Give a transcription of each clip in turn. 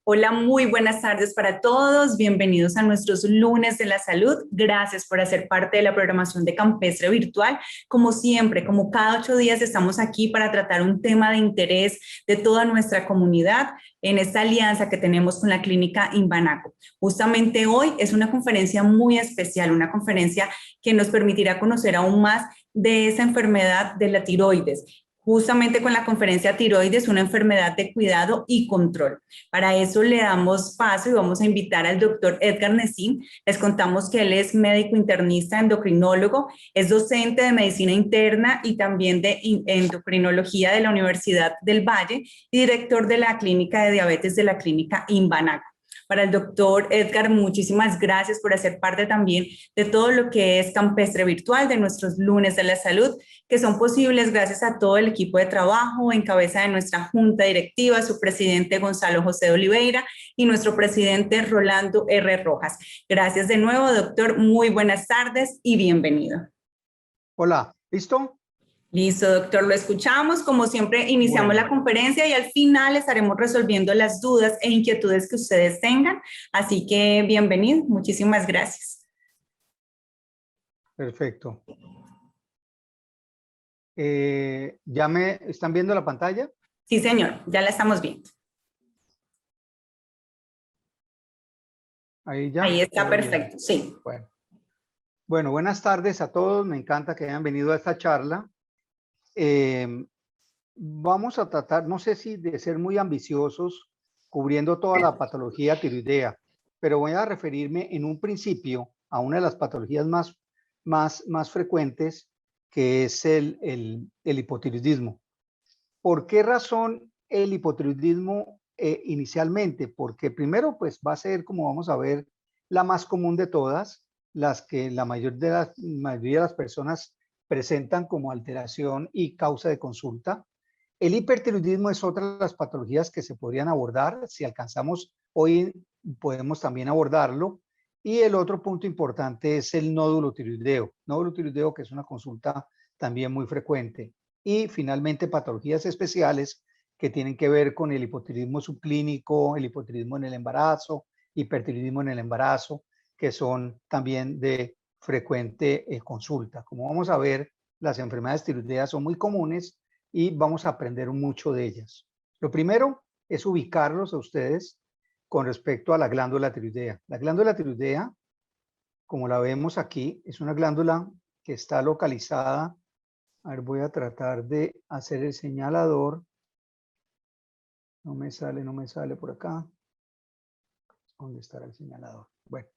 Hola, muy buenas tardes para todos. Bienvenidos a nuestros lunes de la salud. Gracias por hacer parte de la programación de Campestre Virtual. Como siempre, como cada 8 días, estamos aquí para tratar un tema de interés de toda nuestra comunidad en esta alianza que tenemos con la clínica Inbanaco. Justamente hoy es una conferencia muy especial, una conferencia que nos permitirá conocer aún más de esa enfermedad de la tiroides. Justamente con la conferencia tiroides, una enfermedad de cuidado y control. Para eso le damos paso y vamos a invitar al doctor Edgar Nesin. Les contamos que él es médico internista, endocrinólogo, es docente de medicina interna y también de endocrinología de la Universidad del Valle y director de la clínica de diabetes de la clínica Inbanaco. Para el doctor Edgar, muchísimas gracias por hacer parte también de todo lo que es Campestre Virtual, de nuestros lunes de la salud, que son posibles gracias a todo el equipo de trabajo en cabeza de nuestra junta directiva, su presidente Gonzalo José de Oliveira y nuestro presidente Rolando R. Rojas. Gracias de nuevo, doctor. Muy buenas tardes y bienvenido. Hola, ¿listo? Listo, doctor, lo escuchamos. Como siempre, iniciamos la conferencia y al final estaremos resolviendo las dudas e inquietudes que ustedes tengan. Así que bienvenido, muchísimas gracias. Perfecto. ¿Ya me están viendo la pantalla? Sí, señor, ya la estamos viendo. Ahí ya. Ahí está perfecto, sí. Bueno, buenas tardes a todos. Me encanta que hayan venido a esta charla. Vamos a tratar, no sé si de ser muy ambiciosos, cubriendo toda la patología tiroidea, pero voy a referirme en un principio a una de las patologías más frecuentes, que es el hipotiroidismo. ¿Por qué razón el hipotiroidismo inicialmente? Porque primero, pues va a ser, como vamos a ver, la más común de todas, las que la mayoría de las personas presentan como alteración y causa de consulta. El hipertiroidismo es otra de las patologías que se podrían abordar. Si alcanzamos hoy, podemos también abordarlo. Y el otro punto importante es el nódulo tiroideo. Nódulo tiroideo, que es una consulta también muy frecuente. Y finalmente, patologías especiales que tienen que ver con el hipotiroidismo subclínico, el hipotiroidismo en el embarazo, hipertiroidismo en el embarazo, que son también de frecuente consulta. Como vamos a ver, las enfermedades tiroideas son muy comunes y vamos a aprender mucho de ellas. Lo primero es ubicarlos a ustedes con respecto a la glándula tiroidea. La glándula tiroidea, como la vemos aquí, es una glándula que está localizada. A ver, voy a tratar de hacer el señalador. No me sale por acá. ¿Dónde estará el señalador? Bueno,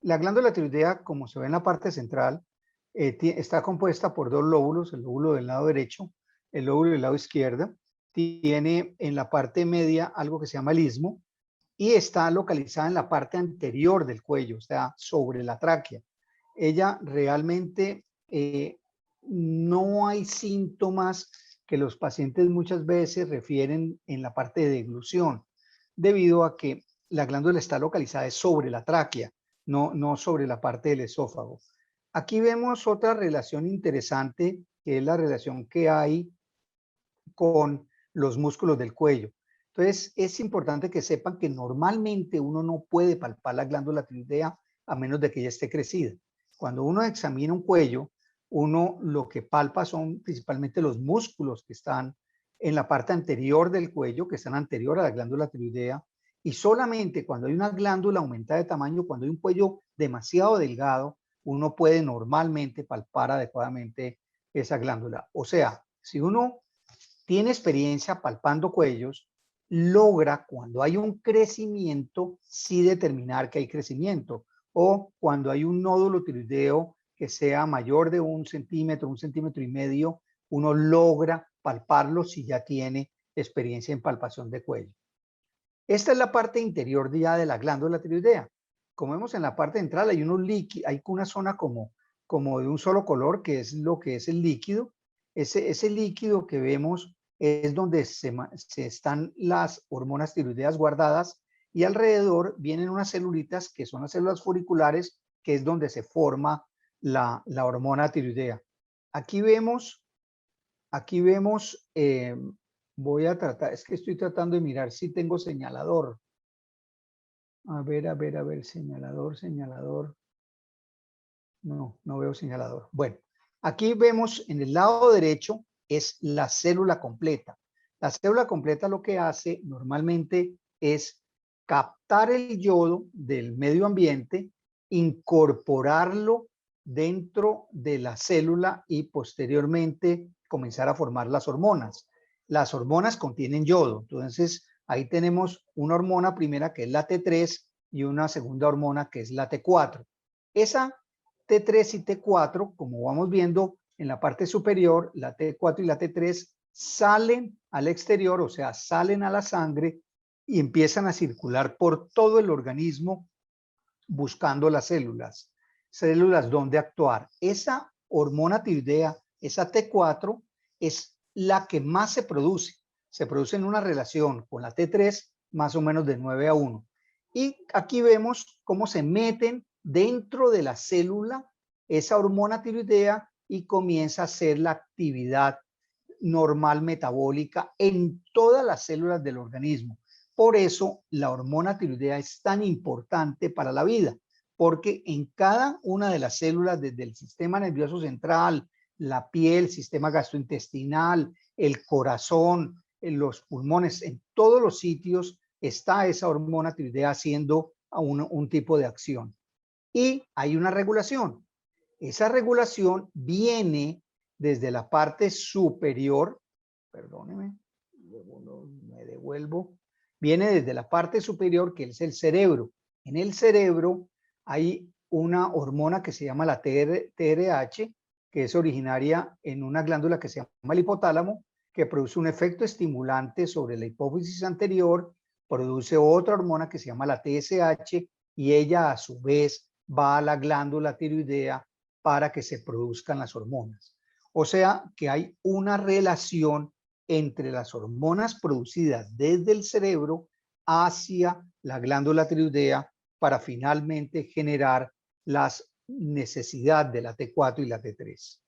la glándula tiroidea, como se ve en la parte central, está compuesta por dos lóbulos, el lóbulo del lado derecho, el lóbulo del lado izquierdo. Tiene en la parte media algo que se llama el istmo y está localizada en la parte anterior del cuello, o sea, sobre la tráquea. Ella realmente no hay síntomas que los pacientes muchas veces refieren en la parte de deglución, debido a que la glándula está localizada sobre la tráquea, no sobre la parte del esófago. Aquí vemos otra relación interesante, que es la relación que hay con los músculos del cuello. Entonces, es importante que sepan que normalmente uno no puede palpar la glándula tiroidea a menos de que ella esté crecida. Cuando uno examina un cuello, uno lo que palpa son principalmente los músculos que están en la parte anterior del cuello, que están anterior a la glándula tiroidea, y solamente cuando hay una glándula aumentada de tamaño, cuando hay un cuello demasiado delgado, uno puede normalmente palpar adecuadamente esa glándula. O sea, si uno tiene experiencia palpando cuellos, logra cuando hay un crecimiento, sí determinar que hay crecimiento, o cuando hay un nódulo tiroideo que sea mayor de 1 centímetro y medio, uno logra palparlo si ya tiene experiencia en palpación de cuello. Esta es la parte interior ya de la glándula tiroidea. Como vemos en la parte central hay unos líquidos, hay una zona como de un solo color, que es lo que es el líquido. Ese líquido que vemos es donde se están las hormonas tiroideas guardadas, y alrededor vienen unas celulitas que son las células folliculares, que es donde se forma la hormona tiroidea. Aquí vemos Voy a tratar, es que estoy tratando de mirar si tengo señalador. A ver, señalador. No, no veo señalador. Bueno, aquí vemos en el lado derecho es la célula completa. La célula completa lo que hace normalmente es captar el yodo del medio ambiente, incorporarlo dentro de la célula y posteriormente comenzar a formar las hormonas. Las hormonas contienen yodo, entonces ahí tenemos una hormona primera que es la T3 y una segunda hormona que es la T4. Esa T3 y T4, como vamos viendo en la parte superior, la T4 y la T3 salen al exterior, o sea, salen a la sangre y empiezan a circular por todo el organismo buscando las células donde actuar. Esa hormona tiroidea, esa T4, es la que más se produce en una relación con la T3 más o menos de 9:1. Y aquí vemos cómo se meten dentro de la célula esa hormona tiroidea y comienza a hacer la actividad normal metabólica en todas las células del organismo. Por eso la hormona tiroidea es tan importante para la vida, porque en cada una de las células, desde el sistema nervioso central, la piel, sistema gastrointestinal, el corazón, en los pulmones, en todos los sitios está esa hormona tiroidea haciendo un tipo de acción. Y hay una regulación. Esa regulación viene desde la parte superior, perdóneme, me devuelvo, viene desde la parte superior que es el cerebro. En el cerebro hay una hormona que se llama la TRH, que es originaria en una glándula que se llama el hipotálamo, que produce un efecto estimulante sobre la hipófisis anterior, produce otra hormona que se llama la TSH y ella a su vez va a la glándula tiroidea para que se produzcan las hormonas. O sea que hay una relación entre las hormonas producidas desde el cerebro hacia la glándula tiroidea para finalmente generar las necesidades de la T4 y la T3.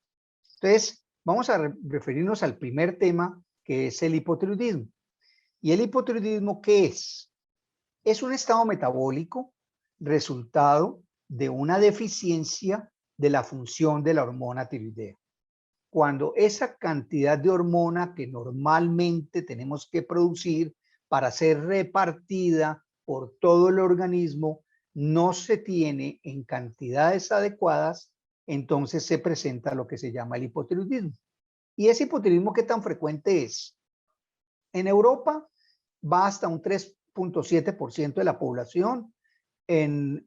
Entonces, vamos a referirnos al primer tema, que es el hipotiroidismo. ¿Y el hipotiroidismo qué es? Es un estado metabólico resultado de una deficiencia de la función de la hormona tiroidea. Cuando esa cantidad de hormona que normalmente tenemos que producir para ser repartida por todo el organismo no se tiene en cantidades adecuadas, entonces se presenta lo que se llama el hipotiroidismo. ¿Y ese hipotiroidismo qué tan frecuente es? En Europa va hasta un 3.7% de la población, en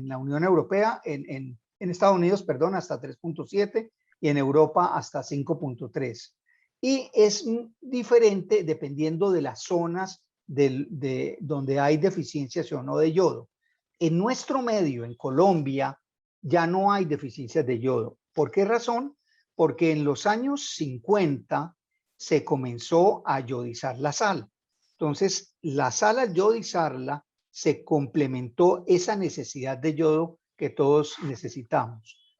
la Unión Europea, en Estados Unidos, perdón, hasta 3.7 y en Europa hasta 5.3. Y es diferente dependiendo de las zonas de donde hay deficiencias o no de yodo. En nuestro medio, en Colombia, ya no hay deficiencias de yodo. ¿Por qué razón? Porque en los años 50 se comenzó a yodizar la sal. Entonces, la sal al yodizarla se complementó esa necesidad de yodo que todos necesitamos.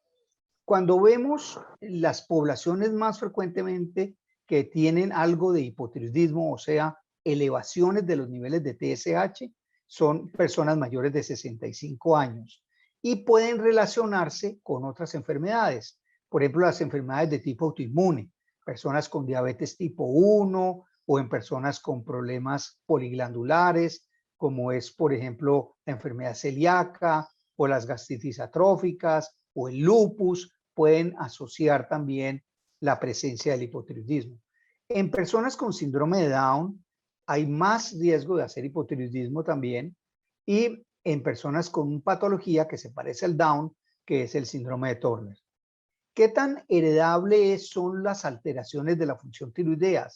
Cuando vemos las poblaciones más frecuentemente que tienen algo de hipotiroidismo, o sea, elevaciones de los niveles de TSH, son personas mayores de 65 años y pueden relacionarse con otras enfermedades. Por ejemplo, las enfermedades de tipo autoinmune, personas con diabetes tipo 1 o en personas con problemas poliglandulares, como es, por ejemplo, la enfermedad celíaca o las gastritis atróficas o el lupus, pueden asociar también la presencia del hipotiroidismo. En personas con síndrome de Down hay más riesgo de hacer hipotiroidismo también, y en personas con patología que se parece al Down, que es el síndrome de Turner. ¿Qué tan heredables son las alteraciones de la función tiroidea?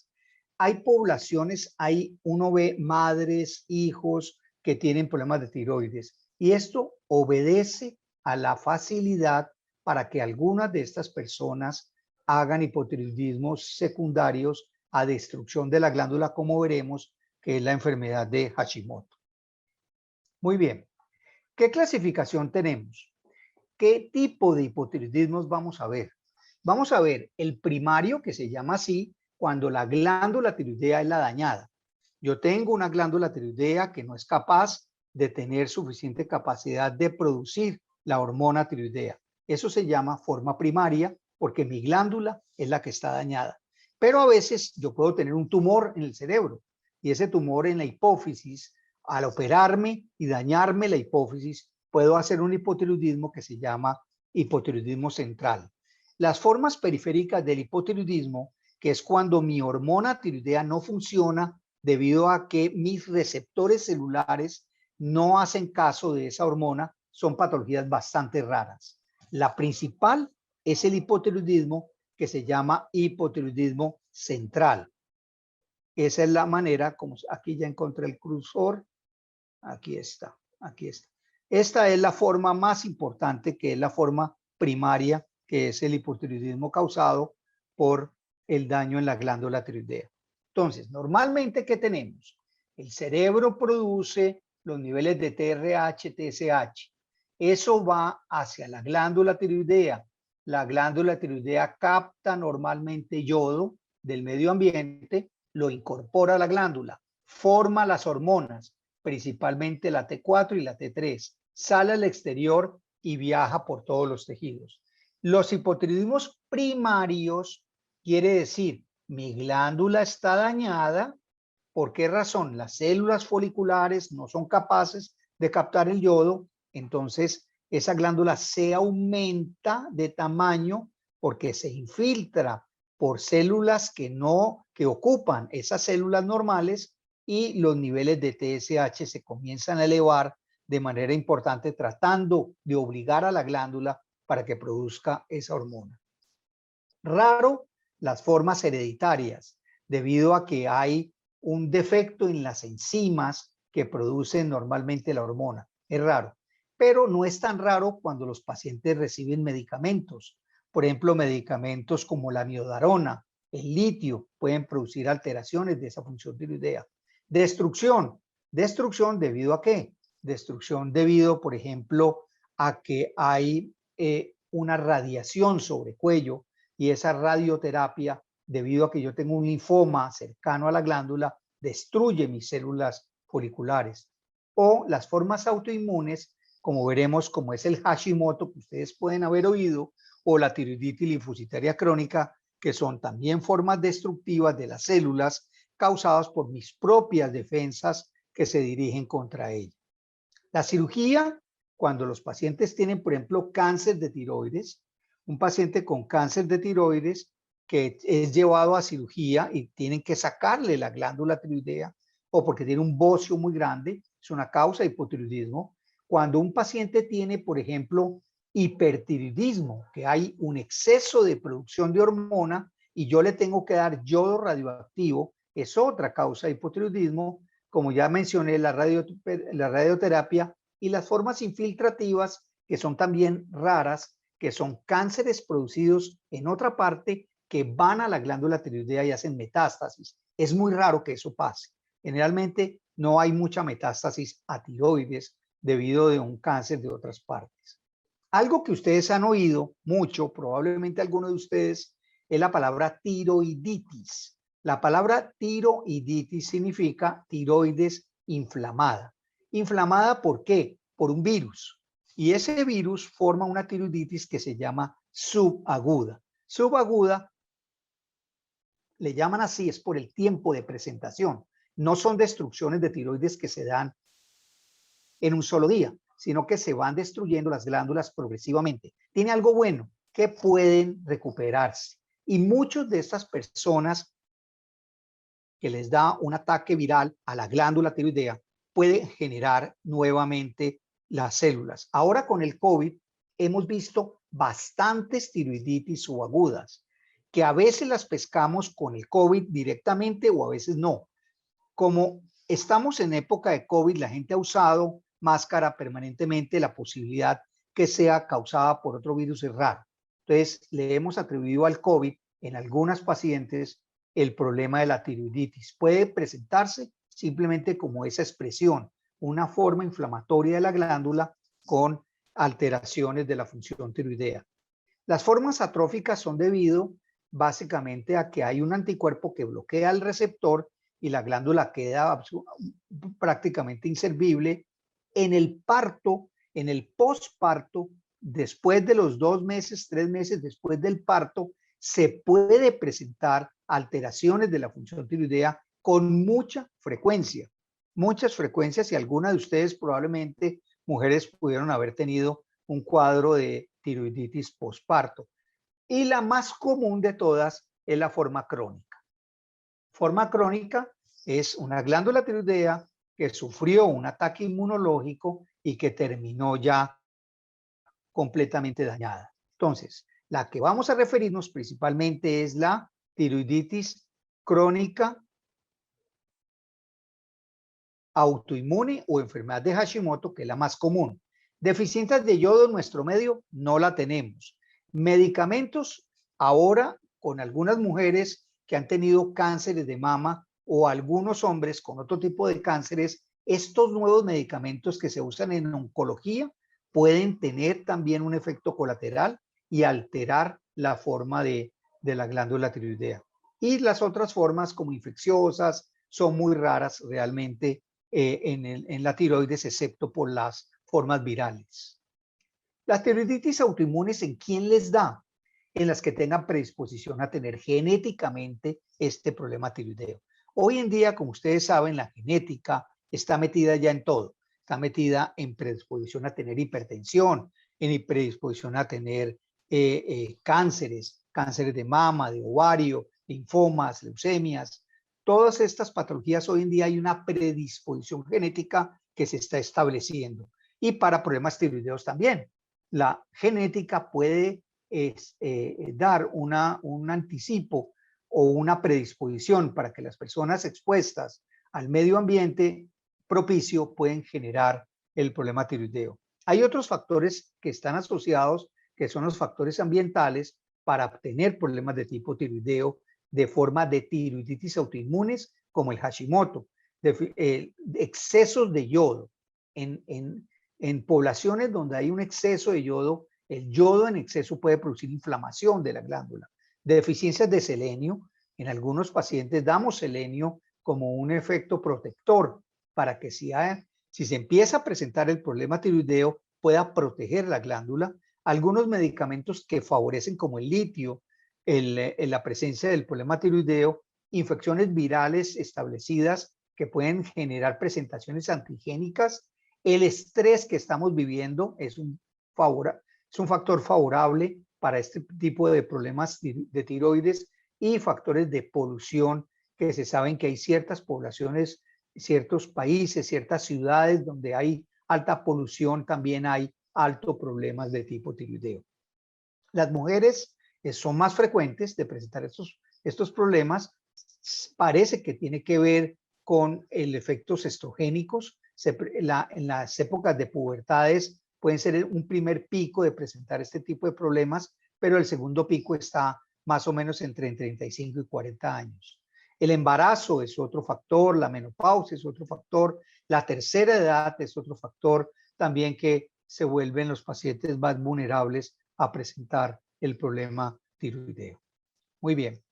Hay poblaciones, uno ve madres, hijos que tienen problemas de tiroides y esto obedece a la facilidad para que algunas de estas personas hagan hipotiroidismos secundarios a destrucción de la glándula, como veremos, que es la enfermedad de Hashimoto. Muy bien, ¿qué clasificación tenemos? ¿Qué tipo de hipotiroidismos vamos a ver? Vamos a ver el primario, que se llama así, cuando la glándula tiroidea es la dañada. Yo tengo una glándula tiroidea que no es capaz de tener suficiente capacidad de producir la hormona tiroidea. Eso se llama forma primaria porque mi glándula es la que está dañada. Pero a veces yo puedo tener un tumor en el cerebro y ese tumor en la hipófisis, al operarme y dañarme la hipófisis, puedo hacer un hipotiroidismo que se llama hipotiroidismo central. Las formas periféricas del hipotiroidismo, que es cuando mi hormona tiroidea no funciona debido a que mis receptores celulares no hacen caso de esa hormona, son patologías bastante raras. La principal es el hipotiroidismo que se llama hipotiroidismo central. Esa es la manera, como aquí ya encontré el cursor, aquí está, aquí está. Esta es la forma más importante, que es la forma primaria, que es el hipotiroidismo causado por el daño en la glándula tiroidea. Entonces, normalmente, ¿qué tenemos? El cerebro produce los niveles de TRH, TSH. Eso va hacia la glándula tiroidea. La glándula tiroidea capta normalmente yodo del medio ambiente, lo incorpora a la glándula, forma las hormonas, principalmente la T4 y la T3, sale al exterior y viaja por todos los tejidos. Los hipotiroidismos primarios quiere decir mi glándula está dañada. ¿Por qué razón? Las células foliculares no son capaces de captar el yodo, entonces esa glándula se aumenta de tamaño porque se infiltra por células que ocupan esas células normales y los niveles de TSH se comienzan a elevar de manera importante, tratando de obligar a la glándula para que produzca esa hormona. Raro las formas hereditarias, debido a que hay un defecto en las enzimas que producen normalmente la hormona. Es raro, pero no es tan raro cuando los pacientes reciben medicamentos. Por ejemplo, medicamentos como la miodarona, el litio, pueden producir alteraciones de esa función tiroidea. Destrucción. ¿Destrucción debido a qué? Destrucción debido, por ejemplo, a que hay una radiación sobre cuello, y esa radioterapia, debido a que yo tengo un linfoma cercano a la glándula, destruye mis células foliculares. O las formas autoinmunes, como veremos, como es el Hashimoto, que ustedes pueden haber oído, o la tiroiditis linfocitaria crónica, que son también formas destructivas de las células causadas por mis propias defensas que se dirigen contra ella. La cirugía, cuando los pacientes tienen, por ejemplo, cáncer de tiroides, un paciente con cáncer de tiroides que es llevado a cirugía y tienen que sacarle la glándula tiroidea o porque tiene un bocio muy grande, es una causa de hipotiroidismo. Cuando un paciente tiene, por ejemplo, hipertiroidismo, que hay un exceso de producción de hormona y yo le tengo que dar yodo radioactivo, es otra causa de hipotiroidismo. Como ya mencioné, la radioterapia y las formas infiltrativas, que son también raras, que son cánceres producidos en otra parte que van a la glándula tiroidea y hacen metástasis. Es muy raro que eso pase. Generalmente no hay mucha metástasis a tiroides debido a un cáncer de otras partes. Algo que ustedes han oído mucho, probablemente alguno de ustedes, es la palabra tiroiditis. La palabra tiroiditis significa tiroides inflamada. ¿Inflamada por qué? Por un virus. Y ese virus forma una tiroiditis que se llama subaguda. Subaguda, le llaman así, es por el tiempo de presentación. No son destrucciones de tiroides que se dan en un solo día, sino que se van destruyendo las glándulas progresivamente. Tiene algo bueno, que pueden recuperarse. Y muchas de estas personas que les da un ataque viral a la glándula tiroidea puede generar nuevamente las células. Ahora con el COVID hemos visto bastantes tiroiditis subagudas, que a veces las pescamos con el COVID directamente o a veces no. Como estamos en época de COVID, la gente ha usado máscara permanentemente, la posibilidad que sea causada por otro virus es rara. Entonces, le hemos atribuido al COVID en algunas pacientes el problema de la tiroiditis. Puede presentarse simplemente como esa expresión, una forma inflamatoria de la glándula con alteraciones de la función tiroidea. Las formas atróficas son debido básicamente a que hay un anticuerpo que bloquea el receptor y la glándula queda prácticamente inservible. En el parto, en el posparto, después de los 2 meses, 3 meses después del parto, se puede presentar alteraciones de la función tiroidea con mucha frecuencia, muchas frecuencias, y algunas de ustedes probablemente, mujeres, pudieron haber tenido un cuadro de tiroiditis posparto. Y la más común de todas es la forma crónica. Forma crónica es una glándula tiroidea que sufrió un ataque inmunológico y que terminó ya completamente dañada. Entonces, la que vamos a referirnos principalmente es la tiroiditis crónica autoinmune o enfermedad de Hashimoto, que es la más común. Deficiencias de yodo en nuestro medio no la tenemos. Medicamentos, ahora con algunas mujeres que han tenido cánceres de mama o algunos hombres con otro tipo de cánceres, estos nuevos medicamentos que se usan en oncología pueden tener también un efecto colateral y alterar la forma de la glándula tiroidea. Y las otras formas como infecciosas son muy raras realmente en la tiroides, excepto por las formas virales. Las tiroiditis autoinmunes, ¿en quién les da? En las que tengan predisposición a tener genéticamente este problema tiroideo. Hoy en día, como ustedes saben, la genética está metida ya en todo. Está metida en predisposición a tener hipertensión, en predisposición a tener cánceres, cánceres de mama, de ovario, linfomas, leucemias. Todas estas patologías hoy en día hay una predisposición genética que se está estableciendo. Y para problemas tiroideos también. La genética puede dar un anticipo o una predisposición para que las personas expuestas al medio ambiente propicio pueden generar el problema tiroideo. Hay otros factores que están asociados, que son los factores ambientales, para obtener problemas de tipo tiroideo de forma de tiroiditis autoinmunes, como el Hashimoto, excesos de yodo. En poblaciones donde hay un exceso de yodo, el yodo en exceso puede producir inflamación de la glándula. Deficiencias de selenio, en algunos pacientes damos selenio como un efecto protector para que si se empieza a presentar el problema tiroideo pueda proteger la glándula. Algunos medicamentos que favorecen como el litio, la presencia del problema tiroideo, infecciones virales establecidas que pueden generar presentaciones antigénicas. El estrés que estamos viviendo es un factor favorable para este tipo de problemas de tiroides, y factores de polución, que se saben que hay ciertas poblaciones, ciertos países, ciertas ciudades donde hay alta polución, también hay altos problemas de tipo tiroideo. Las mujeres son más frecuentes de presentar estos problemas. Parece que tiene que ver con el efectos estrogénicos. En las épocas de pubertades pueden ser un primer pico de presentar este tipo de problemas, pero el segundo pico está más o menos entre 35 y 40 años. El embarazo es otro factor, la menopausia es otro factor, la tercera edad es otro factor también que se vuelven los pacientes más vulnerables a presentar el problema tiroideo. Muy bien.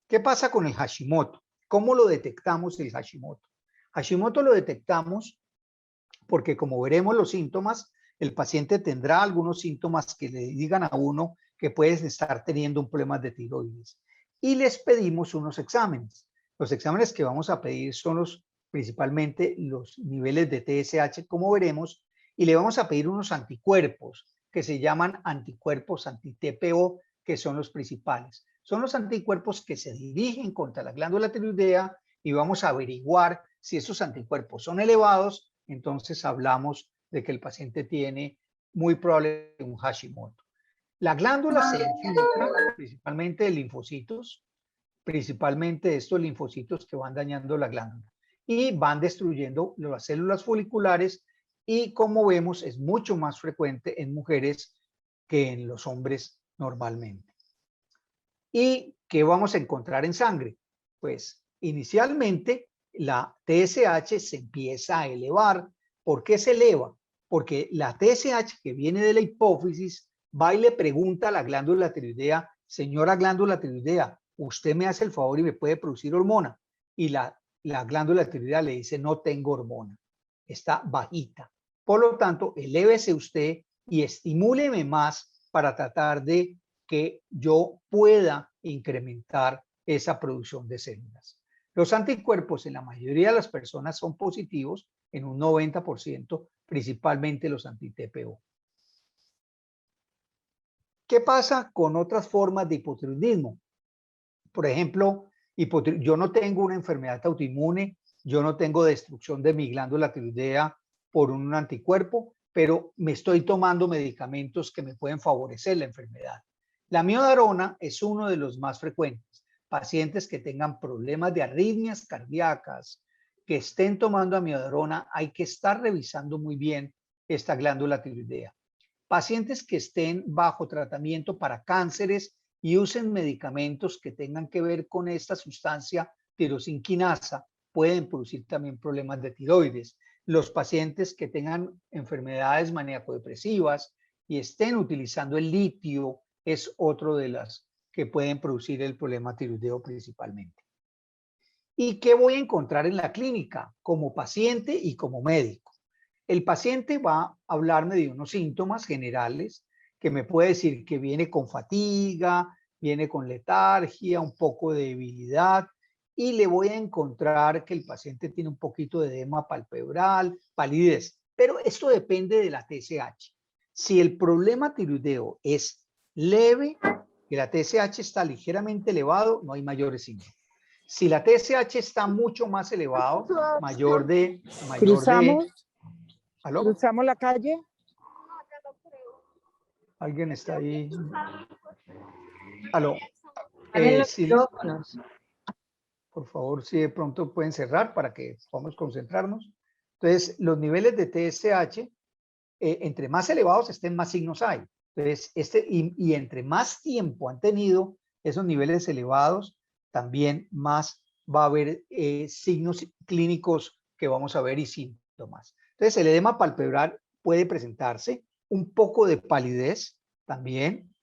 ¿Qué pasa con el Hashimoto? ¿Cómo lo detectamos el Hashimoto? Hashimoto lo detectamos porque, como veremos los síntomas, el paciente tendrá algunos síntomas que le digan a uno que puedes estar teniendo un problema de tiroides. Y les pedimos unos exámenes. Los exámenes que vamos a pedir son principalmente los niveles de TSH, como veremos, y le vamos a pedir unos anticuerpos que se llaman anticuerpos anti-TPO, que son los principales. Son los anticuerpos que se dirigen contra la glándula tiroidea y vamos a averiguar si esos anticuerpos son elevados. Entonces hablamos de que el paciente tiene muy probablemente un Hashimoto. La glándula se infiltra principalmente de linfocitos, principalmente estos linfocitos que van dañando la glándula y van destruyendo las células foliculares, y como vemos es mucho más frecuente en mujeres que en los hombres normalmente. ¿Y qué vamos a encontrar en sangre? Pues inicialmente la TSH se empieza a elevar. ¿Por qué se eleva? Porque la TSH que viene de la hipófisis va y le pregunta a la glándula tiroidea señora glándula tiroidea, usted me hace el favor y me puede producir hormona. Y la glándula tiroidea le dice, no tengo hormona, está bajita. Por lo tanto, elévese usted y estimúleme más para tratar de que yo pueda incrementar esa producción de células. Los anticuerpos en la mayoría de las personas son positivos, en un 90%, principalmente los anti-TPO. ¿Qué pasa con otras formas de hipotiroidismo? Por ejemplo, yo no tengo una enfermedad autoinmune, yo no tengo destrucción de mi glándula tiroidea por un anticuerpo, pero me estoy tomando medicamentos que me pueden favorecer la enfermedad. La miodarona es uno de los más frecuentes. Pacientes que tengan problemas de arritmias cardíacas, que estén tomando amiodarona, hay que estar revisando muy bien esta glándula tiroidea. Pacientes que estén bajo tratamiento para cánceres y usen medicamentos que tengan que ver con esta sustancia tirosinquinasa pueden producir también problemas de tiroides. Los pacientes que tengan enfermedades maníaco-depresivas y estén utilizando el litio es otro de las que pueden producir el problema tiroideo principalmente. ¿Y qué voy a encontrar en la clínica como paciente y como médico? El paciente va a hablarme de unos síntomas generales que me puede decir que viene con fatiga, viene con letargia, un poco de debilidad, y le voy a encontrar que el paciente tiene un poquito de edema palpebral, palidez. Pero esto depende de la TSH. Si el problema tiroideo es leve, que la TSH está ligeramente elevado, no hay mayores síntomas. Si la TSH está mucho más elevado, mayor de ¿aló? ¿Cruzamos la calle? ¿Alguien está ahí? ¿Aló? Los Sí, micrófonos. por favor, si de pronto pueden cerrar para que podamos concentrarnos. Entonces, los niveles de TSH, entre más elevados estén, más signos hay. Entonces, y entre más tiempo han tenido esos niveles elevados, también más va a haber signos clínicos que vamos a ver y síntomas. Entonces, el edema palpebral puede presentarse, un poco de palidez también,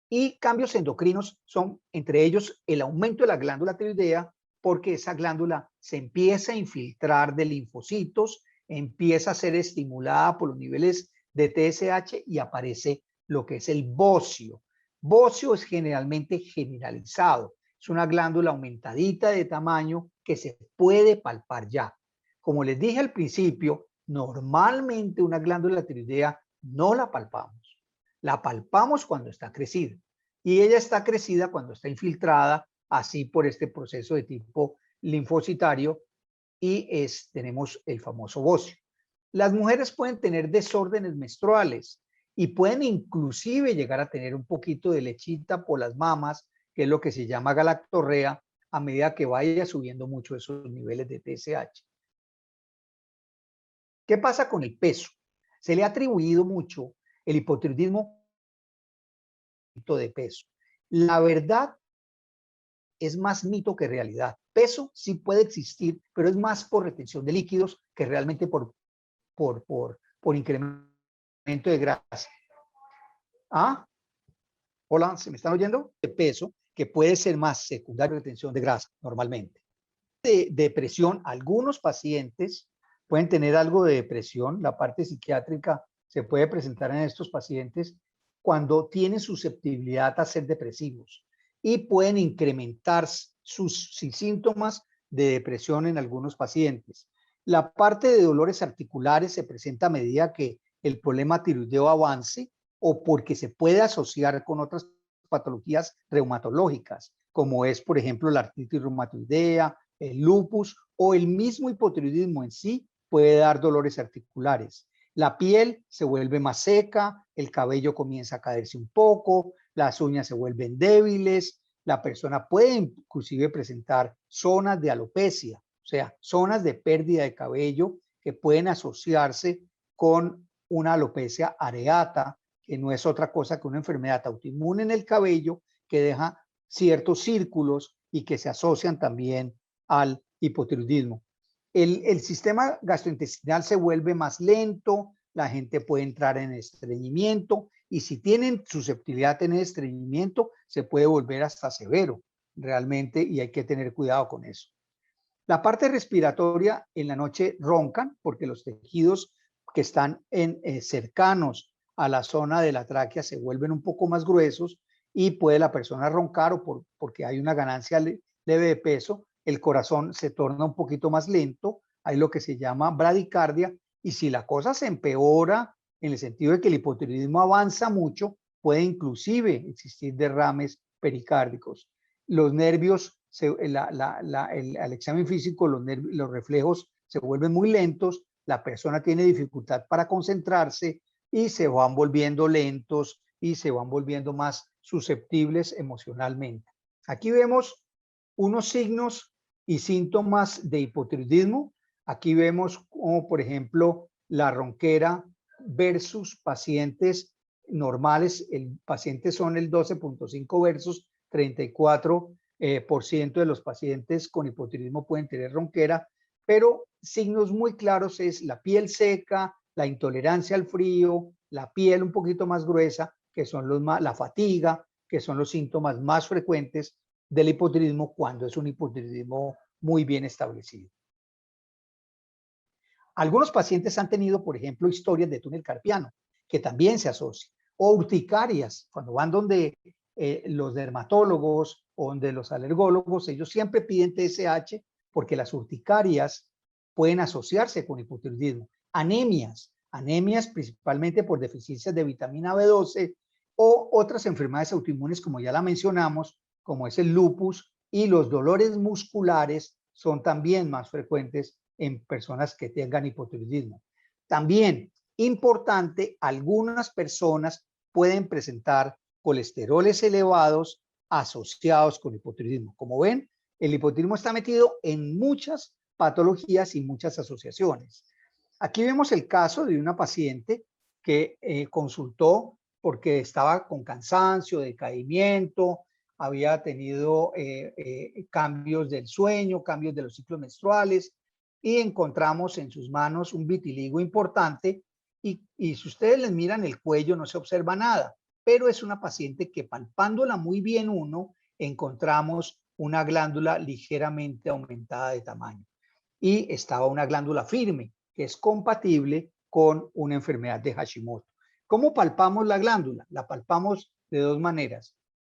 y cambios endocrinos son entre ellos el aumento de la glándula tiroidea, porque esa glándula se empieza a infiltrar de linfocitos, empieza a ser estimulada por los niveles de TSH y aparece lo que es el bocio. Bocio es generalmente generalizado, es una glándula aumentadita de tamaño que se puede palpar ya. Como les dije al principio, normalmente una glándula tiroidea no la palpamos. La palpamos cuando está crecida y ella está crecida cuando está infiltrada así por este proceso de tipo linfocitario y tenemos el famoso bocio. Las mujeres pueden tener desórdenes menstruales y pueden inclusive llegar a tener un poquito de lechita por las mamas, que es lo que se llama galactorrea, a medida que vaya subiendo mucho esos niveles de TSH. ¿Qué pasa con el peso? Se le ha atribuido mucho el hipotiroidismo de peso. La verdad es más mito que realidad. Peso sí puede existir, pero es más por retención de líquidos que realmente por incremento de grasa. ¿Ah? Hola, ¿se me están oyendo? De peso, que puede ser más secundario de retención de grasa normalmente. De depresión, algunos pacientes pueden tener algo de depresión. La parte psiquiátrica se puede presentar en estos pacientes cuando tienen susceptibilidad a ser depresivos y pueden incrementar sus síntomas de depresión en algunos pacientes. La parte de dolores articulares se presenta a medida que el problema tiroideo avance o porque se puede asociar con otras patologías reumatológicas, como es, por ejemplo, la artritis reumatoidea, el lupus o el mismo hipotiroidismo en sí puede dar dolores articulares. La piel se vuelve más seca, el cabello comienza a caerse un poco, las uñas se vuelven débiles, la persona puede inclusive presentar zonas de alopecia, o sea, zonas de pérdida de cabello que pueden asociarse con una alopecia areata, que no es otra cosa que una enfermedad autoinmune en el cabello que deja ciertos círculos y que se asocian también al hipotiroidismo. El sistema gastrointestinal se vuelve más lento, la gente puede entrar en estreñimiento y si tienen susceptibilidad a tener estreñimiento, se puede volver hasta severo realmente y hay que tener cuidado con eso. La parte respiratoria en la noche roncan porque los tejidos que están cercanos a la zona de la tráquea se vuelven un poco más gruesos y puede la persona roncar o porque hay una ganancia leve de peso, el corazón se torna un poquito más lento, hay lo que se llama bradicardia y si la cosa se empeora en el sentido de que el hipotiroidismo avanza mucho, puede inclusive existir derrames pericárdicos. Los nervios, al examen físico, los reflejos se vuelven muy lentos, la persona tiene dificultad para concentrarse y se van volviendo lentos y se van volviendo más susceptibles emocionalmente. Aquí vemos unos signos y síntomas de hipotiroidismo. Aquí vemos como, por ejemplo, la ronquera versus pacientes normales. El paciente son el 12.5 versus 34% de los pacientes con hipotiroidismo pueden tener ronquera, pero signos muy claros es la piel seca, la intolerancia al frío, la piel un poquito más gruesa, que son la fatiga, que son los síntomas más frecuentes del hipotiroidismo cuando es un hipotiroidismo muy bien establecido. Algunos pacientes han tenido, por ejemplo, historias de túnel carpiano, que también se asocia, o urticarias, cuando van donde los dermatólogos o donde los alergólogos, ellos siempre piden TSH porque las urticarias pueden asociarse con hipotiroidismo. Anemias principalmente por deficiencias de vitamina B12 o otras enfermedades autoinmunes como ya la mencionamos, como es el lupus, y los dolores musculares son también más frecuentes en personas que tengan hipotiroidismo. También, importante, algunas personas pueden presentar colesteroles elevados asociados con hipotiroidismo. Como ven, el hipotiroidismo está metido en muchas patologías y muchas asociaciones. Aquí vemos el caso de una paciente que consultó porque estaba con cansancio, decaimiento, había tenido cambios del sueño, cambios de los ciclos menstruales y encontramos en sus manos un vitiligo importante y si ustedes les miran el cuello no se observa nada, pero es una paciente que palpándola muy bien encontramos una glándula ligeramente aumentada de tamaño y estaba una glándula firme que es compatible con una enfermedad de Hashimoto. ¿Cómo palpamos la glándula? La palpamos de dos maneras.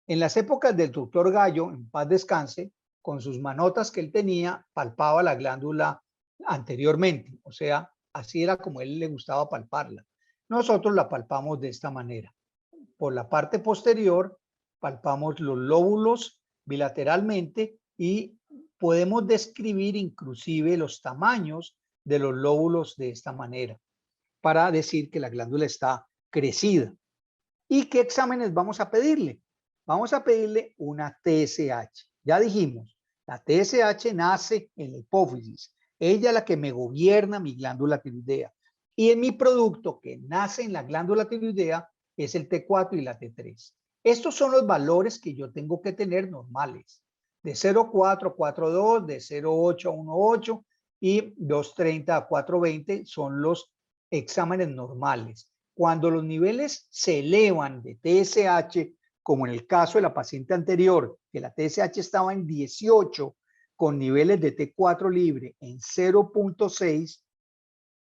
En las épocas del doctor Gallo, en paz descanse, con sus manotas que él tenía, palpaba la glándula anteriormente, o sea, así era como a él le gustaba palparla. Nosotros la palpamos de esta manera. Por la parte posterior, palpamos los lóbulos bilateralmente y podemos describir inclusive los tamaños de los lóbulos de esta manera para decir que la glándula está crecida. ¿Y qué exámenes vamos a pedirle? Vamos a pedirle una TSH. Ya dijimos, la TSH nace en la hipófisis. Ella es la que me gobierna mi glándula tiroidea. Y en mi producto que nace en la glándula tiroidea es el T4 y la T3. Estos son los valores que yo tengo que tener normales. De 0,4 a 4,2, de 0,8 a 1,8 y 2,30 a 4,20 son los exámenes normales. Cuando los niveles se elevan de TSH, como en el caso de la paciente anterior, que la TSH estaba en 18 con niveles de T4 libre en 0,6,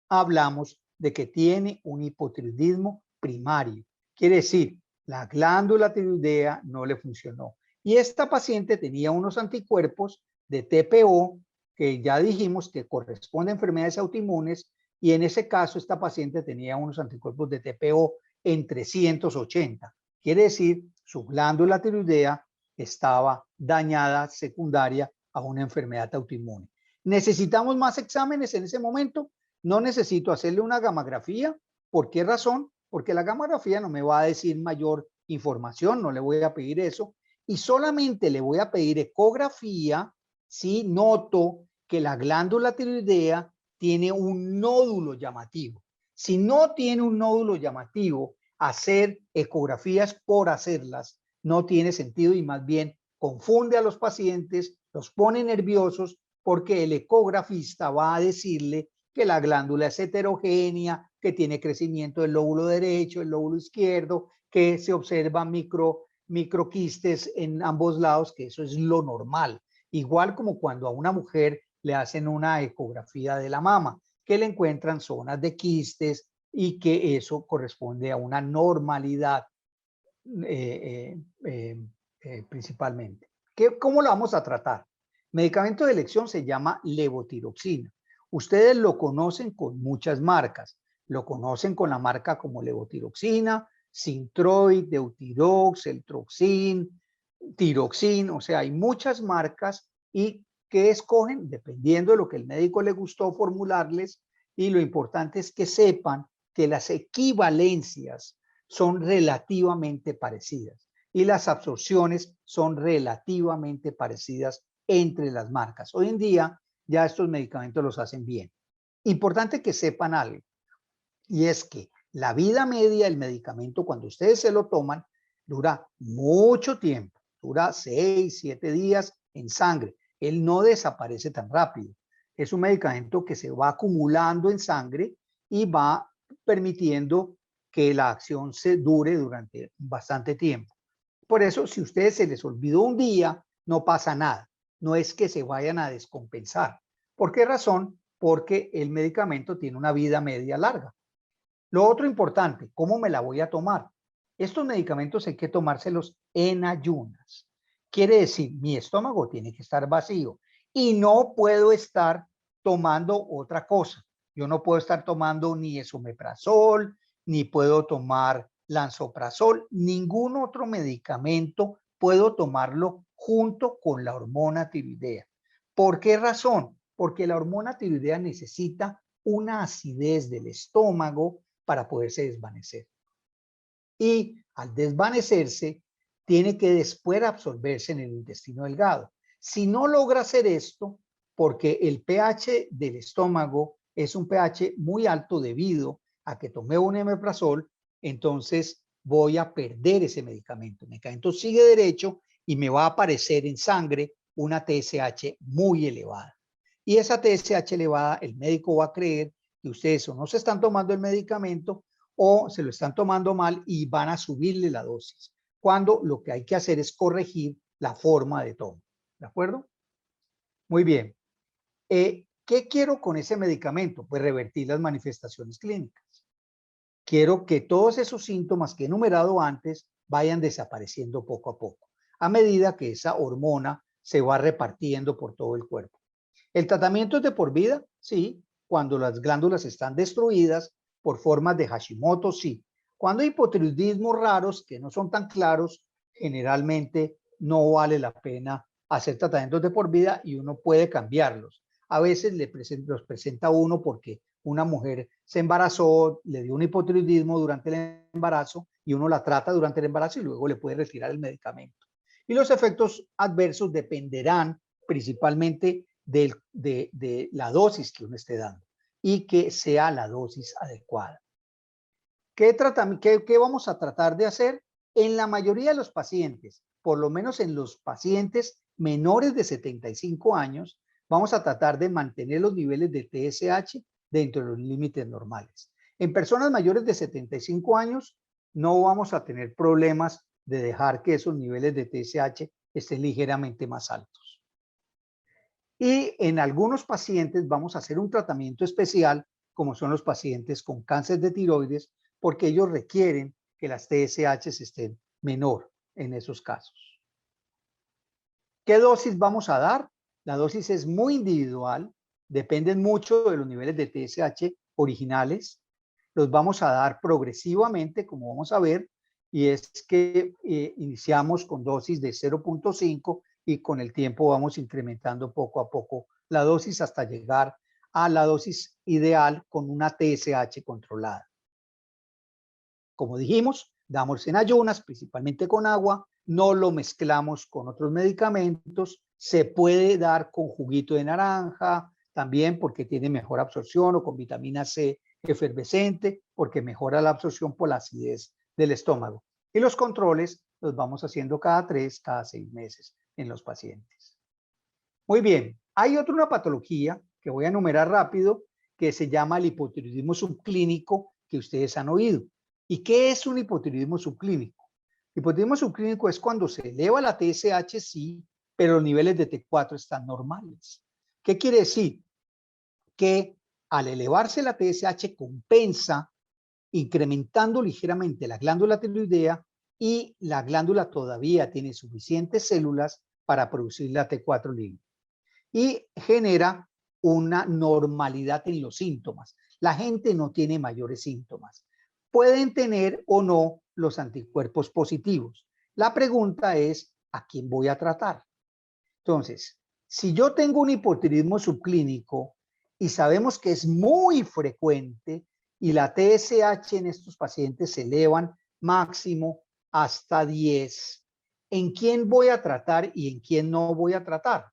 hablamos de que tiene un hipotiroidismo primario. Quiere decir, la glándula tiroidea no le funcionó. Y esta paciente tenía unos anticuerpos de TPO, que ya dijimos que corresponde a enfermedades autoinmunes, y en ese caso esta paciente tenía unos anticuerpos de TPO en 380. Quiere decir, su glándula tiroidea estaba dañada secundaria a una enfermedad autoinmune. ¿Necesitamos más exámenes en ese momento? No necesito hacerle una gamografía. ¿Por qué razón? Porque la gamografía no me va a decir mayor información, no le voy a pedir eso. Y solamente le voy a pedir ecografía si noto que la glándula tiroidea tiene un nódulo llamativo. Si no tiene un nódulo llamativo, hacer ecografías por hacerlas no tiene sentido y más bien confunde a los pacientes, los pone nerviosos porque el ecografista va a decirle que la glándula es heterogénea, que tiene crecimiento del lóbulo derecho, el lóbulo izquierdo, que se observan microquistes en ambos lados, que eso es lo normal. Igual como cuando a una mujer le hacen una ecografía de la mama, que le encuentran zonas de quistes y que eso corresponde a una normalidad principalmente. ¿Cómo lo vamos a tratar? Medicamento de elección se llama levotiroxina. Ustedes lo conocen con muchas marcas. Lo conocen con la marca como levotiroxina, Synthroid, Eutirox, Eltroxin, Tiroxin. O sea, hay muchas marcas y que escogen dependiendo de lo que el médico le gustó formularles. Y lo importante es que sepan que las equivalencias son relativamente parecidas y las absorciones son relativamente parecidas entre las marcas. Hoy en día ya estos medicamentos los hacen bien. Importante que sepan algo, y es que la vida media del medicamento cuando ustedes se lo toman dura mucho tiempo, dura 6, 7 días en sangre. Él no desaparece tan rápido. Es un medicamento que se va acumulando en sangre y va permitiendo que la acción se dure durante bastante tiempo. Por eso, si a ustedes se les olvidó un día, no pasa nada. No es que se vayan a descompensar. ¿Por qué razón? Porque el medicamento tiene una vida media larga. Lo otro importante, ¿cómo me la voy a tomar? Estos medicamentos hay que tomárselos en ayunas. Quiere decir, mi estómago tiene que estar vacío y no puedo estar tomando otra cosa. Yo no puedo estar tomando ni esomeprazol, ni puedo tomar lansoprazol, ningún otro medicamento puedo tomarlo junto con la hormona tiroidea. ¿Por qué razón? Porque la hormona tiroidea necesita una acidez del estómago para poderse desvanecer. Y al desvanecerse, tiene que después absorberse en el intestino delgado. Si no logra hacer esto, porque el pH del estómago es un pH muy alto debido a que tomé un omeprazol, entonces voy a perder ese medicamento. El medicamento sigue derecho y me va a aparecer en sangre una TSH muy elevada. Y esa TSH elevada, el médico va a creer que ustedes o no se están tomando el medicamento o se lo están tomando mal y van a subirle la dosis, cuando lo que hay que hacer es corregir la forma de toma. ¿De acuerdo? Muy bien. ¿Qué quiero con ese medicamento? Pues revertir las manifestaciones clínicas. Quiero que todos esos síntomas que he enumerado antes vayan desapareciendo poco a poco, a medida que esa hormona se va repartiendo por todo el cuerpo. ¿El tratamiento es de por vida? Sí. Cuando las glándulas están destruidas por formas de Hashimoto, sí. Cuando hay hipotiroidismos raros que no son tan claros, generalmente no vale la pena hacer tratamientos de por vida y uno puede cambiarlos. A veces los presenta uno porque una mujer se embarazó, le dio un hipotiroidismo durante el embarazo y uno la trata durante el embarazo y luego le puede retirar el medicamento. Y los efectos adversos dependerán principalmente de la dosis que uno esté dando y que sea la dosis adecuada. ¿Qué vamos a tratar de hacer? En la mayoría de los pacientes, por lo menos en los pacientes menores de 75 años, vamos a tratar de mantener los niveles de TSH dentro de los límites normales. En personas mayores de 75 años, no vamos a tener problemas de dejar que esos niveles de TSH estén ligeramente más altos. Y en algunos pacientes vamos a hacer un tratamiento especial, como son los pacientes con cáncer de tiroides, porque ellos requieren que las TSH estén menor en esos casos. ¿Qué dosis vamos a dar? La dosis es muy individual, dependen mucho de los niveles de TSH originales. Los vamos a dar progresivamente, como vamos a ver, y es que iniciamos con dosis de 0.5 y con el tiempo vamos incrementando poco a poco la dosis hasta llegar a la dosis ideal con una TSH controlada. Como dijimos, damos en ayunas, principalmente con agua, no lo mezclamos con otros medicamentos, se puede dar con juguito de naranja, también porque tiene mejor absorción o con vitamina C efervescente, porque mejora la absorción por la acidez del estómago. Y los controles los vamos haciendo cada 3, cada 6 meses en los pacientes. Muy bien, hay una patología que voy a enumerar rápido que se llama el hipotiroidismo subclínico que ustedes han oído. ¿Y qué es un hipotiroidismo subclínico? El hipotiroidismo subclínico es cuando se eleva la TSH, sí, pero los niveles de T4 están normales. ¿Qué quiere decir? Que al elevarse la TSH compensa incrementando ligeramente la glándula tiroidea y la glándula todavía tiene suficientes células para producir la T4 libre y genera una normalidad en los síntomas. La gente no tiene mayores síntomas. Pueden tener o no los anticuerpos positivos. La pregunta es, ¿a quién voy a tratar? Entonces, si yo tengo un hipotiroidismo subclínico y sabemos que es muy frecuente y la TSH en estos pacientes se elevan máximo hasta 10, ¿en quién voy a tratar y en quién no voy a tratar?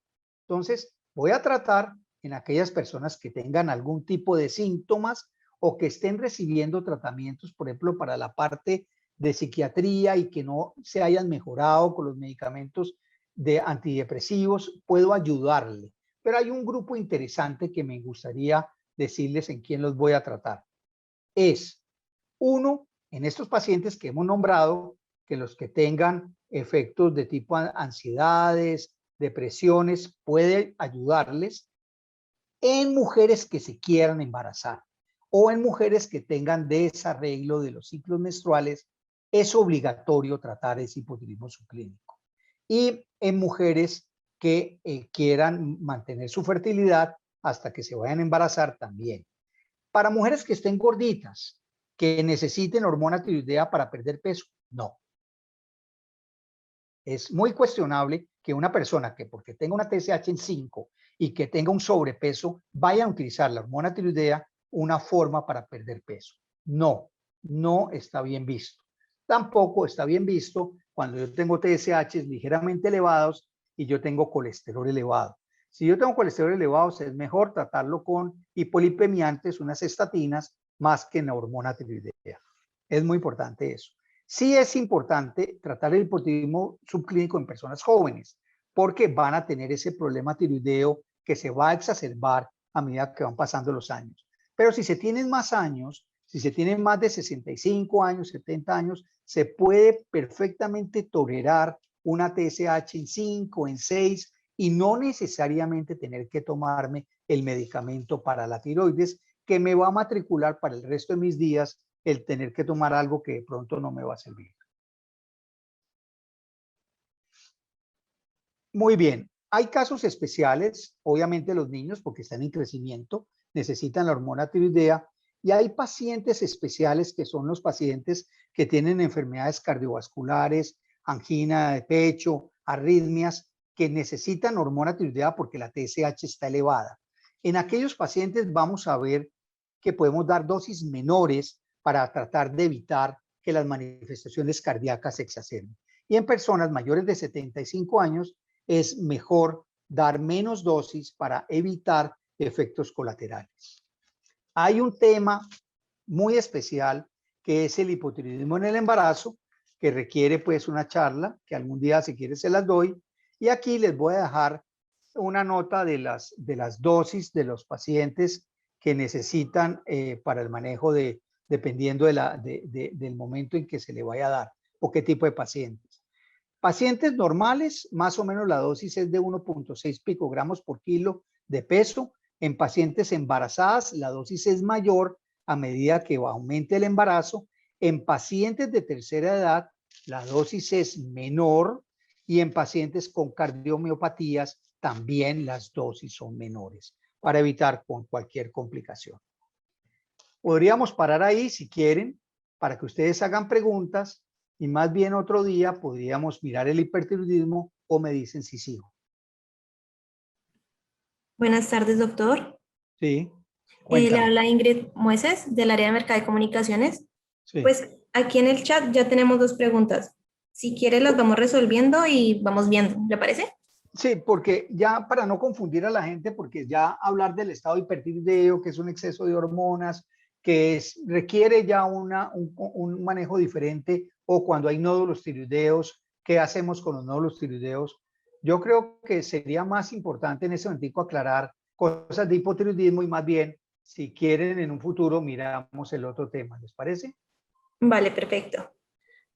Entonces, voy a tratar en aquellas personas que tengan algún tipo de síntomas o que estén recibiendo tratamientos, por ejemplo, para la parte de psiquiatría y que no se hayan mejorado con los medicamentos de antidepresivos, puedo ayudarle. Pero hay un grupo interesante que me gustaría decirles en quién los voy a tratar. Es uno, en estos pacientes que hemos nombrado, que los que tengan efectos de tipo ansiedades, depresiones, puede ayudarles en mujeres que se quieran embarazar o en mujeres que tengan desarreglo de los ciclos menstruales. Es obligatorio tratar ese hipotiroidismo subclínico. Y en mujeres que quieran mantener su fertilidad hasta que se vayan a embarazar también. Para mujeres que estén gorditas, que necesiten hormona tiroidea para perder peso, no. Es muy cuestionable que una persona que porque tenga una TSH en 5 y que tenga un sobrepeso vaya a utilizar la hormona tiroidea una forma para perder peso. No, no está bien visto. Tampoco está bien visto cuando yo tengo TSH ligeramente elevados y yo tengo colesterol elevado. Si yo tengo colesterol elevado, es mejor tratarlo con hipolipemiantes, unas estatinas, más que en la hormona tiroidea. Es muy importante eso. Sí es importante tratar el hipotiroidismo subclínico en personas jóvenes, porque van a tener ese problema tiroideo que se va a exacerbar a medida que van pasando los años. Pero si se tienen más años, si se tienen más de 65 años, 70 años, se puede perfectamente tolerar una TSH en 5, en 6 y no necesariamente tener que tomarme el medicamento para la tiroides que me va a matricular para el resto de mis días el tener que tomar algo que de pronto no me va a servir. Muy bien. Hay casos especiales, obviamente los niños, porque están en crecimiento, necesitan la hormona tiroidea, y hay pacientes especiales que son los pacientes que tienen enfermedades cardiovasculares, angina de pecho, arritmias, que necesitan hormona tiroidea porque la TSH está elevada. En aquellos pacientes vamos a ver que podemos dar dosis menores para tratar de evitar que las manifestaciones cardíacas se exacerben. Y en personas mayores de 75 años es mejor dar menos dosis para evitar efectos colaterales. Hay un tema muy especial que es el hipotiroidismo en el embarazo, que requiere pues una charla, que algún día si quieres se las doy. Y aquí les voy a dejar una nota de las dosis de los pacientes que necesitan para el manejo dependiendo del momento en que se le vaya a dar o qué tipo de pacientes. Pacientes normales, más o menos la dosis es de 1.6 picogramos por kilo de peso. En pacientes embarazadas, la dosis es mayor a medida que aumente el embarazo. En pacientes de tercera edad, la dosis es menor y en pacientes con cardiomiopatías también las dosis son menores para evitar cualquier complicación. Podríamos parar ahí si quieren para que ustedes hagan preguntas y más bien otro día podríamos mirar el hipertiroidismo o me dicen si sigo. Buenas tardes, doctor. Sí, Le cuéntame. habla Ingrid Mueces del área de Mercado de Comunicaciones. Sí. Pues aquí en el chat ya tenemos dos preguntas. Si quiere las vamos resolviendo y vamos viendo, ¿le parece? Sí, porque ya para no confundir a la gente, porque ya hablar del estado hipertiroideo, que es un exceso de hormonas, requiere ya un manejo diferente, o cuando hay nódulos tiroideos, ¿qué hacemos con los nódulos tiroideos? Yo creo que sería más importante en ese momento aclarar cosas de hipotiroidismo y más bien si quieren, en un futuro miramos el otro tema. ¿Les parece? Vale, perfecto.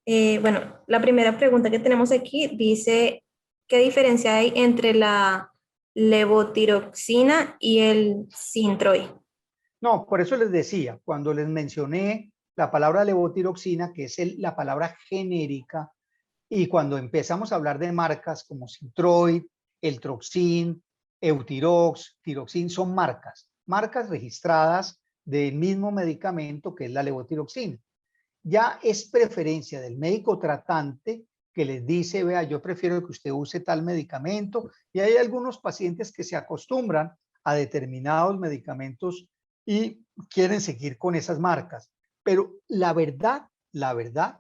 Bueno, la primera pregunta que tenemos aquí dice, ¿qué diferencia hay entre la levotiroxina y el Synthroid? No, por eso les decía, cuando les mencioné la palabra levotiroxina, que es la palabra genérica, y cuando empezamos a hablar de marcas como Synthroid, Eltroxin, Eutirox, Tiroxin, son marcas registradas del mismo medicamento que es la levotiroxina. Ya es preferencia del médico tratante que les dice, vea, yo prefiero que usted use tal medicamento, y hay algunos pacientes que se acostumbran a determinados medicamentos y quieren seguir con esas marcas. Pero la verdad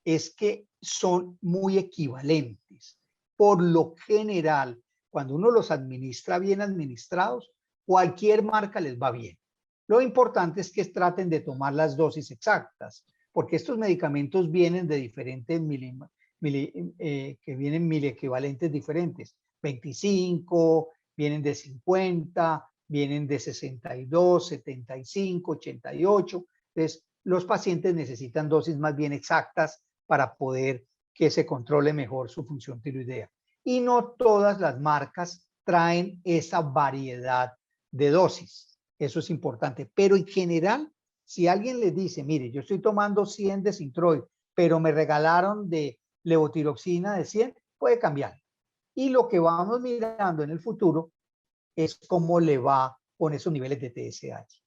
es que son muy equivalentes. Por lo general, cuando uno los administra bien administrados, cualquier marca les va bien. Lo importante es que traten de tomar las dosis exactas, porque estos medicamentos vienen de diferentes que vienen miliequivalentes diferentes. 25, vienen de 50, vienen de 62, 75, 88. Entonces, los pacientes necesitan dosis más bien exactas para poder que se controle mejor su función tiroidea. Y no todas las marcas traen esa variedad de dosis. Eso es importante. Pero en general, si alguien les dice, mire, yo estoy tomando 100 de Synthroid, pero me regalaron de levotiroxina de 100, puede cambiar. Y lo que vamos mirando en el futuro es cómo le va con esos niveles de TSH.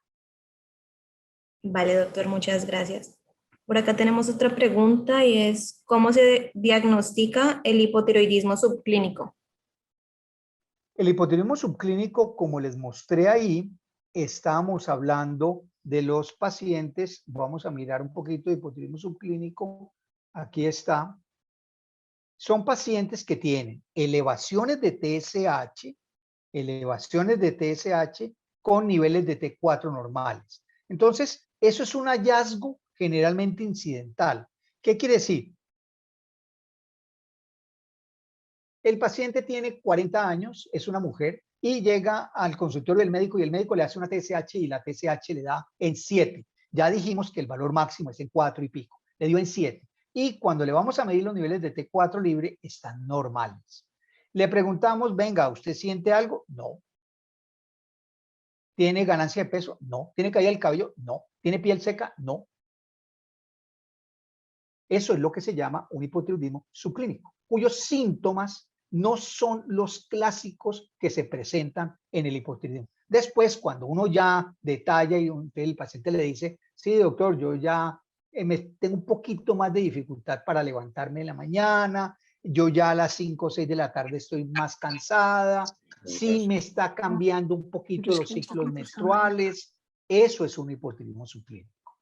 Vale, doctor, muchas gracias. Por acá tenemos otra pregunta y es, ¿cómo se diagnostica el hipotiroidismo subclínico? El hipotiroidismo subclínico, como les mostré ahí, estamos hablando de los pacientes. Vamos a mirar un poquito de hipotiroidismo subclínico. Aquí está. Son pacientes que tienen elevaciones de TSH con niveles de T4 normales. Entonces, eso es un hallazgo generalmente incidental. ¿Qué quiere decir? El paciente tiene 40 años, es una mujer, y llega al consultorio del médico y el médico le hace una TSH y la TSH le da en 7. Ya dijimos que el valor máximo es en 4 y pico. Le dio en 7. Y cuando le vamos a medir los niveles de T4 libre, están normales. Le preguntamos, venga, ¿usted siente algo? No. ¿Tiene ganancia de peso? No. ¿Tiene caída del cabello? No. ¿Tiene piel seca? No. Eso es lo que se llama un hipotiroidismo subclínico, cuyos síntomas no son los clásicos que se presentan en el hipotiroidismo. Después, cuando uno ya detalla y el paciente le dice, sí, doctor, yo ya tengo un poquito más de dificultad para levantarme en la mañana, yo ya a las 5 o 6 de la tarde estoy más cansada, sí me está cambiando un poquito los ciclos menstruales, eso es un hipotiroidismo subclínico.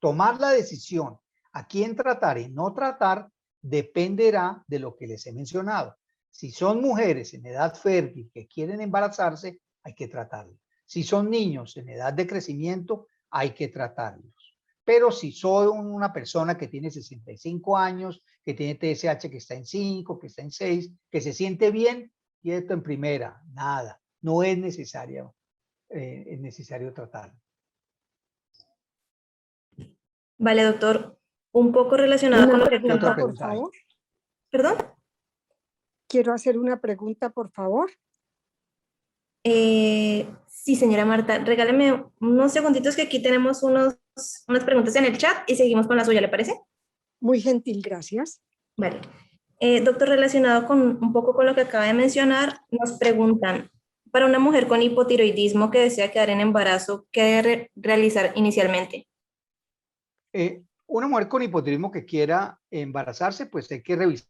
Tomar la decisión a quién tratar y no tratar dependerá de lo que les he mencionado. Si son mujeres en edad fértil que quieren embarazarse, hay que tratarlos. Si son niños en edad de crecimiento, hay que tratarlos. Pero si soy una persona que tiene 65 años, que tiene TSH que está en 5, que está en 6, que se siente bien, quieto en primera, nada. No es necesario tratarlo. Vale, doctor, un poco relacionado con lo que ¿Qué otra contaba. Por pregunta hay? favor. ¿Perdón? Quiero hacer una pregunta, por favor. Sí, señora Marta, regáleme unos segunditos que aquí tenemos unas preguntas en el chat y seguimos con la suya, ¿le parece? Muy gentil, gracias. Vale. Doctor, relacionado con un poco con lo que acaba de mencionar, nos preguntan, para una mujer con hipotiroidismo que desea quedar en embarazo, ¿qué debe realizar inicialmente? Una mujer con hipotiroidismo que quiera embarazarse, pues hay que revisar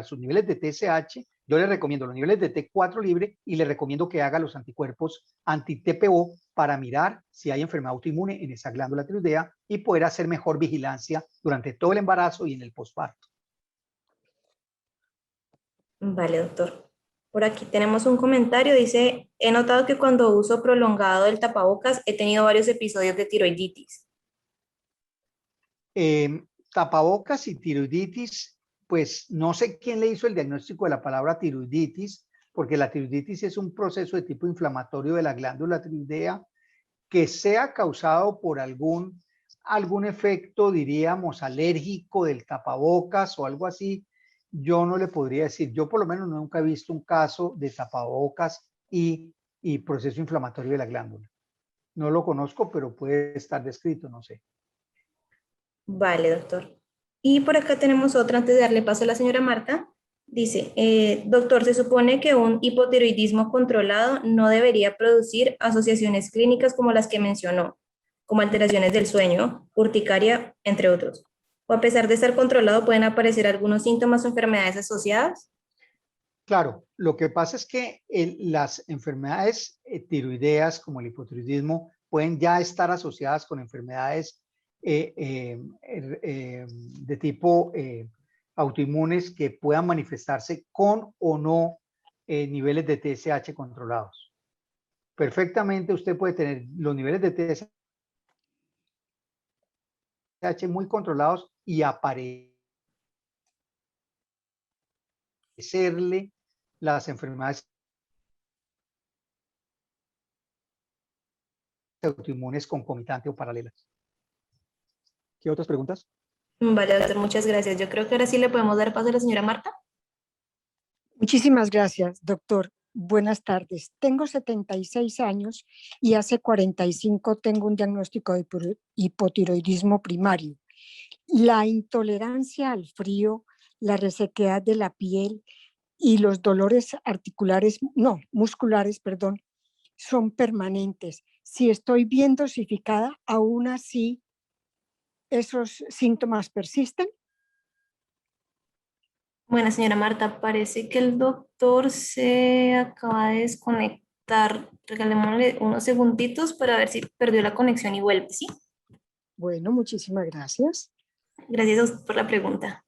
sus niveles de TSH. Yo le recomiendo los niveles de T4 libre y le recomiendo que haga los anticuerpos anti-TPO para mirar si hay enfermedad autoinmune en esa glándula tiroidea y poder hacer mejor vigilancia durante todo el embarazo y en el posparto. Vale, doctor. Por aquí tenemos un comentario, dice, he notado que cuando uso prolongado el tapabocas he tenido varios episodios de tiroiditis. Tapabocas y tiroiditis, pues no sé quién le hizo el diagnóstico de la palabra tiroiditis. porque la tiroiditis es un proceso de tipo inflamatorio de la glándula tiroidea que sea causado por algún efecto, diríamos, alérgico del tapabocas o algo así, yo no le podría decir. Yo por lo menos nunca he visto un caso de tapabocas y proceso inflamatorio de la glándula. No lo conozco, pero puede estar descrito, no sé. Vale, doctor. Y por acá tenemos otra antes de darle paso a la señora Marta. Dice, doctor, se supone que un hipotiroidismo controlado no debería producir asociaciones clínicas como las que mencionó, como alteraciones del sueño, urticaria, entre otros. O a pesar de estar controlado, pueden aparecer algunos síntomas o enfermedades asociadas. Claro, lo que pasa es que las enfermedades tiroideas como el hipotiroidismo pueden ya estar asociadas con enfermedades de tipo autoinmunes que puedan manifestarse con o no niveles de TSH controlados. Perfectamente usted puede tener los niveles de TSH muy controlados y aparecerle las enfermedades autoinmunes concomitantes o paralelas. ¿Qué otras preguntas? Vale, doctor, muchas gracias. Yo creo que ahora sí le podemos dar paso a la señora Marta. Muchísimas gracias, doctor. Buenas tardes. Tengo 76 años y hace 45 tengo un diagnóstico de hipotiroidismo primario. La intolerancia al frío, la resequedad de la piel y los dolores musculares, perdón, son permanentes. Si estoy bien dosificada, aún así esos síntomas persisten. Bueno, señora Marta, parece que el doctor se acaba de desconectar. Regalémosle unos segunditos para ver si perdió la conexión y vuelve, ¿sí? Bueno, muchísimas gracias. Gracias a usted por la pregunta.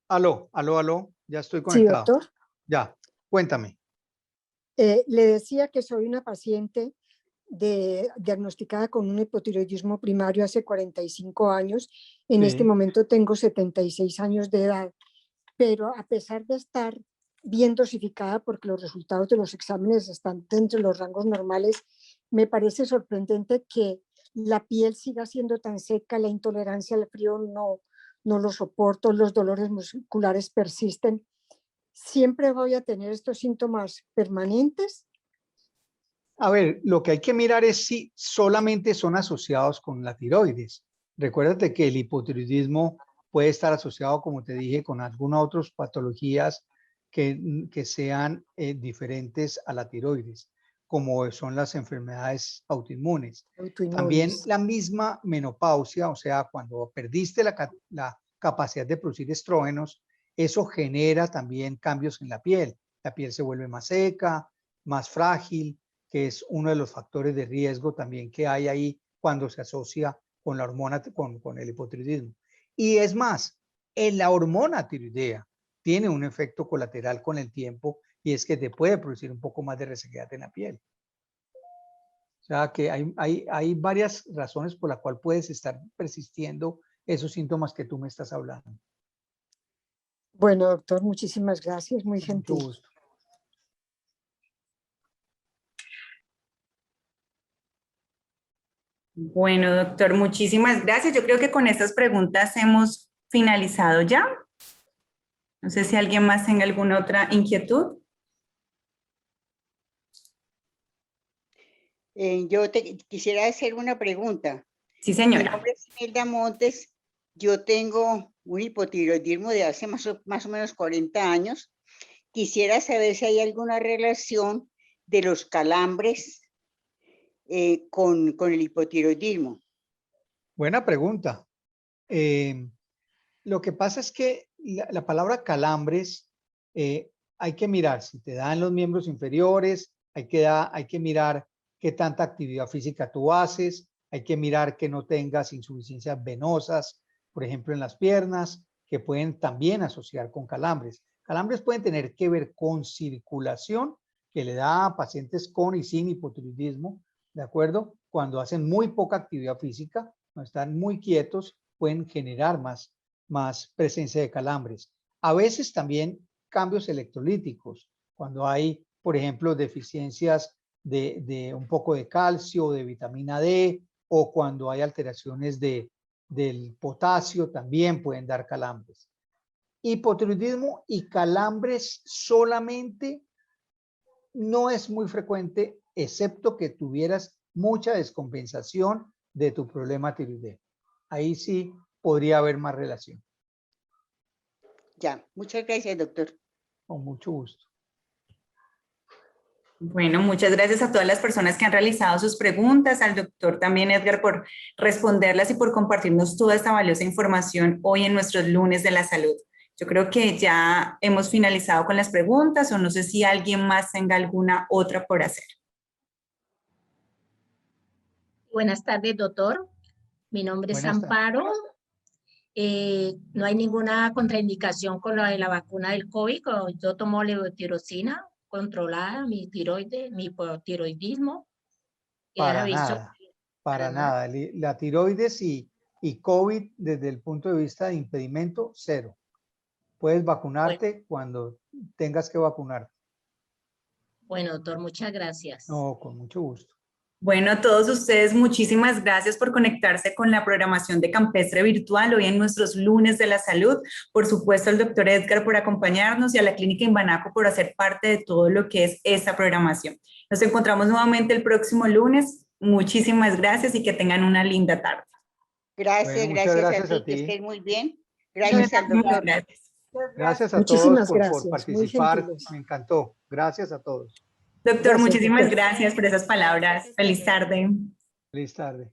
Aló, aló, aló, ya estoy Sí, conectado. doctor. Ya, cuéntame. Le decía que soy una paciente diagnosticada con un hipotiroidismo primario hace 45 años. En este Sí. momento tengo 76 años de edad, pero a pesar de estar bien dosificada, porque los resultados de los exámenes están dentro de los rangos normales, me parece sorprendente que la piel siga siendo tan seca, la intolerancia al frío no lo soporto, los dolores musculares persisten. ¿Siempre voy a tener estos síntomas permanentes? A ver, lo que hay que mirar es si solamente son asociados con la tiroides. Recuérdate que el hipotiroidismo puede estar asociado, como te dije, con algunas otras patologías que sean diferentes a la tiroides, como son las enfermedades autoinmunes. También Autoinmunes. la misma menopausia, o sea, cuando perdiste la capacidad de producir estrógenos, eso genera también cambios en la piel. La piel se vuelve más seca, más frágil, que es uno de los factores de riesgo también que hay ahí cuando se asocia con la hormona, con el hipotiroidismo. Y es más, la hormona tiroidea tiene un efecto colateral con el tiempo y es que te puede producir un poco más de resequedad en la piel. O sea que hay varias razones por las cuales puedes estar persistiendo esos síntomas que tú me estás hablando. Bueno, doctor, muchísimas gracias, muy Con gentil. mucho gusto. Bueno, doctor, muchísimas gracias. Yo creo que con estas preguntas hemos finalizado ya. No sé si alguien más tenga alguna otra inquietud. Yo te quisiera hacer una pregunta. Sí, Mi señora. nombre es Imelda Montes. Yo tengo un hipotiroidismo de hace más o menos 40 años. Quisiera saber si hay alguna relación de los calambres con el hipotiroidismo. Buena pregunta. Lo que pasa es que la palabra calambres hay que mirar si te dan los miembros inferiores, hay que mirar qué tanta actividad física tú haces, hay que mirar que no tengas insuficiencias venosas, por ejemplo en las piernas, que pueden también asociar con calambres. Calambres pueden tener que ver con circulación que le da a pacientes con y sin hipotiroidismo, ¿de acuerdo? Cuando hacen muy poca actividad física, cuando están muy quietos, pueden generar más presencia de calambres. A veces también cambios electrolíticos, cuando hay, por ejemplo, deficiencias de un poco de calcio, de vitamina D, o cuando hay alteraciones del potasio, también pueden dar calambres. Hipotiroidismo y calambres solamente no es muy frecuente, excepto que tuvieras mucha descompensación de tu problema tiroideo. Ahí sí podría haber más relación. Ya, muchas gracias, doctor. Con mucho gusto. Bueno, muchas gracias a todas las personas que han realizado sus preguntas, al doctor también Edgar por responderlas y por compartirnos toda esta valiosa información hoy en nuestros lunes de la salud. Yo creo que ya hemos finalizado con las preguntas o no sé si alguien más tenga alguna otra por hacer. Buenas tardes, doctor. Mi nombre es Buenas tardes. Amparo. No hay ninguna contraindicación con la de la vacuna del COVID. Yo tomo levotirosina controlada, mi tiroides, mi hipotiroidismo. Para nada, para nada. La tiroides y COVID desde el punto de vista de impedimento, cero. Puedes vacunarte cuando tengas que vacunarte. Bueno, doctor, muchas gracias. No, con mucho gusto. Bueno, a todos ustedes, muchísimas gracias por conectarse con la programación de Campestre Virtual hoy en nuestros lunes de la salud. Por supuesto, al doctor Edgar por acompañarnos y a la Clínica Imbanaco por hacer parte de todo lo que es esta programación. Nos encontramos nuevamente el próximo lunes. Muchísimas gracias y que tengan una linda tarde. Gracias, Bueno, muchas gracias a gracias ti, a que ti. estés muy bien. Gracias al Muchas doctor. gracias. Gracias a Muchísimas todos gracias, por muy participar. gentiles. Me encantó. Gracias a todos. Doctor, Gracias, muchísimas doctor. gracias por esas palabras. Feliz tarde. Feliz tarde.